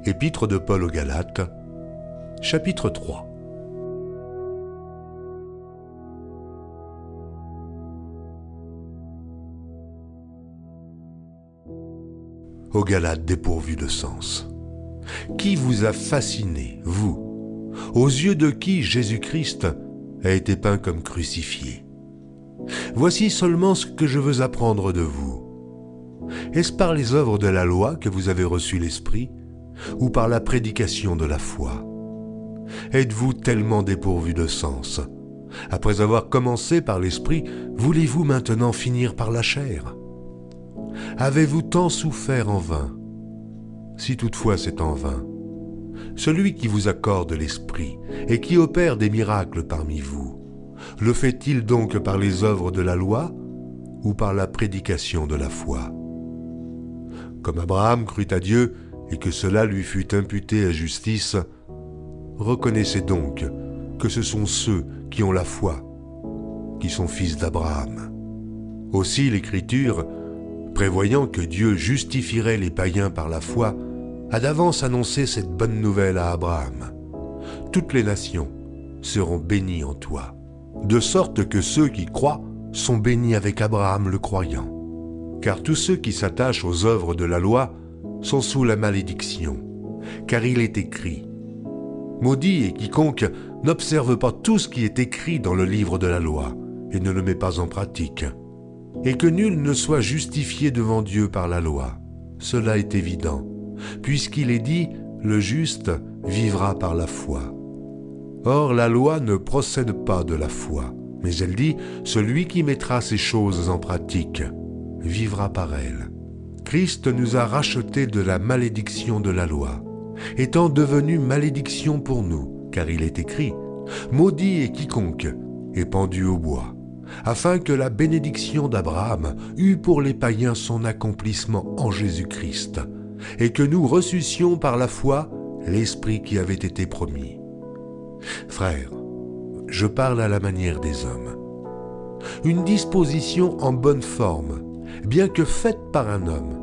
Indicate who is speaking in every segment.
Speaker 1: Épître de Paul aux Galates, chapitre 3. Aux Galates dépourvus de sens. Qui vous a fasciné, vous, aux yeux de qui Jésus-Christ a été peint comme crucifié? Voici seulement ce que je veux apprendre de vous. Est-ce par les œuvres de la loi que vous avez reçu l'Esprit, ou par la prédication de la foi? Êtes-vous tellement dépourvu de sens? Après avoir commencé par l'Esprit, voulez-vous maintenant finir par la chair? Avez-vous tant souffert en vain? Si toutefois c'est en vain, celui qui vous accorde l'Esprit et qui opère des miracles parmi vous, le fait-il donc par les œuvres de la loi ou par la prédication de la foi? Comme Abraham crut à Dieu et que cela lui fut imputé à justice, reconnaissez donc que ce sont ceux qui ont la foi qui sont fils d'Abraham. Aussi l'Écriture, prévoyant que Dieu justifierait les païens par la foi, a d'avance annoncé cette bonne nouvelle à Abraham. Toutes les nations seront bénies en toi, de sorte que ceux qui croient sont bénis avec Abraham le croyant. Car tous ceux qui s'attachent aux œuvres de la loi sont sous la malédiction, car il est écrit « Maudit est quiconque n'observe pas tout ce qui est écrit dans le livre de la loi et ne le met pas en pratique. » Et que nul ne soit justifié devant Dieu par la loi. Cela est évident, puisqu'il est dit « Le juste vivra par la foi ». Or, la loi ne procède pas de la foi, mais elle dit « Celui qui mettra ces choses en pratique vivra par elles ». Christ nous a rachetés de la malédiction de la loi, étant devenu malédiction pour nous, car il est écrit « Maudit est quiconque est pendu au bois ». Afin que la bénédiction d'Abraham eût pour les païens son accomplissement en Jésus-Christ, et que nous reçussions par la foi l'Esprit qui avait été promis. Frères, je parle à la manière des hommes. Une disposition en bonne forme, bien que faite par un homme,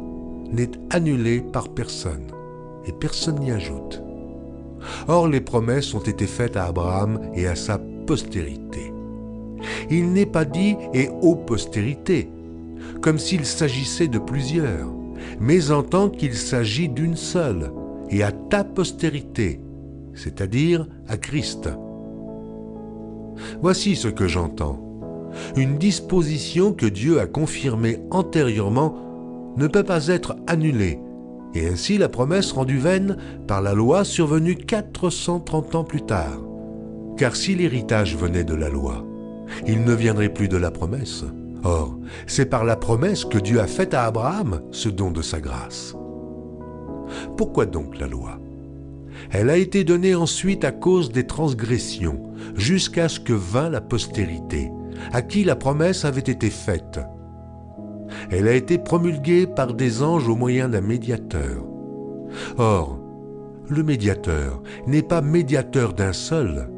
Speaker 1: n'est annulée par personne, et personne n'y ajoute. Or les promesses ont été faites à Abraham et à sa postérité. Il n'est pas dit « et aux postérités », comme s'il s'agissait de plusieurs, mais en tant qu'il s'agit d'une seule, et à ta postérité, c'est-à-dire à Christ. Voici ce que j'entends. Une disposition que Dieu a confirmée antérieurement ne peut pas être annulée, et ainsi la promesse rendue vaine par la loi survenue 430 ans plus tard. Car si l'héritage venait de la loi, il ne viendrait plus de la promesse. Or, c'est par la promesse que Dieu a faite à Abraham ce don de sa grâce. Pourquoi donc la loi? Elle a été donnée ensuite à cause des transgressions, jusqu'à ce que vînt la postérité, à qui la promesse avait été faite. Elle a été promulguée par des anges au moyen d'un médiateur. Or, le médiateur n'est pas médiateur d'un seul,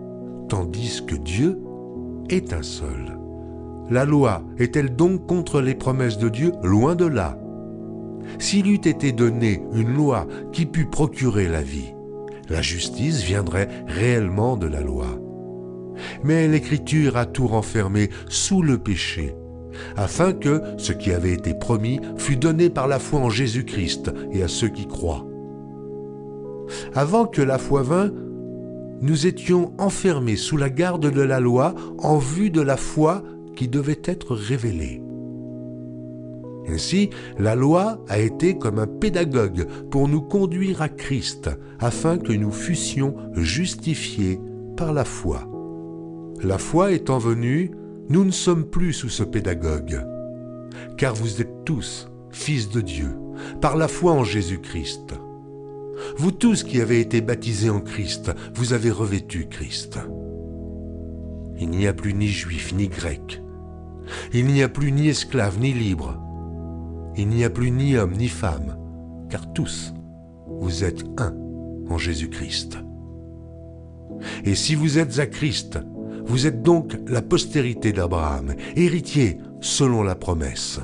Speaker 1: tandis que Dieu est un seul. La loi est-elle donc contre les promesses de Dieu? Loin de là. S'il eût été donné une loi qui pût procurer la vie, la justice viendrait réellement de la loi. Mais l'Écriture a tout renfermé sous le péché, afin que ce qui avait été promis fût donné par la foi en Jésus-Christ et à ceux qui croient. Avant que la foi vînt, nous étions enfermés sous la garde de la loi en vue de la foi qui devait être révélée. Ainsi, la loi a été comme un pédagogue pour nous conduire à Christ, afin que nous fussions justifiés par la foi. La foi étant venue, nous ne sommes plus sous ce pédagogue, car vous êtes tous fils de Dieu, par la foi en Jésus-Christ. Vous tous qui avez été baptisés en Christ, vous avez revêtu Christ. Il n'y a plus ni juif ni grec. Il n'y a plus ni esclave ni libre. Il n'y a plus ni homme ni femme, car tous, vous êtes un en Jésus-Christ. Et si vous êtes à Christ, vous êtes donc la postérité d'Abraham, héritier selon la promesse.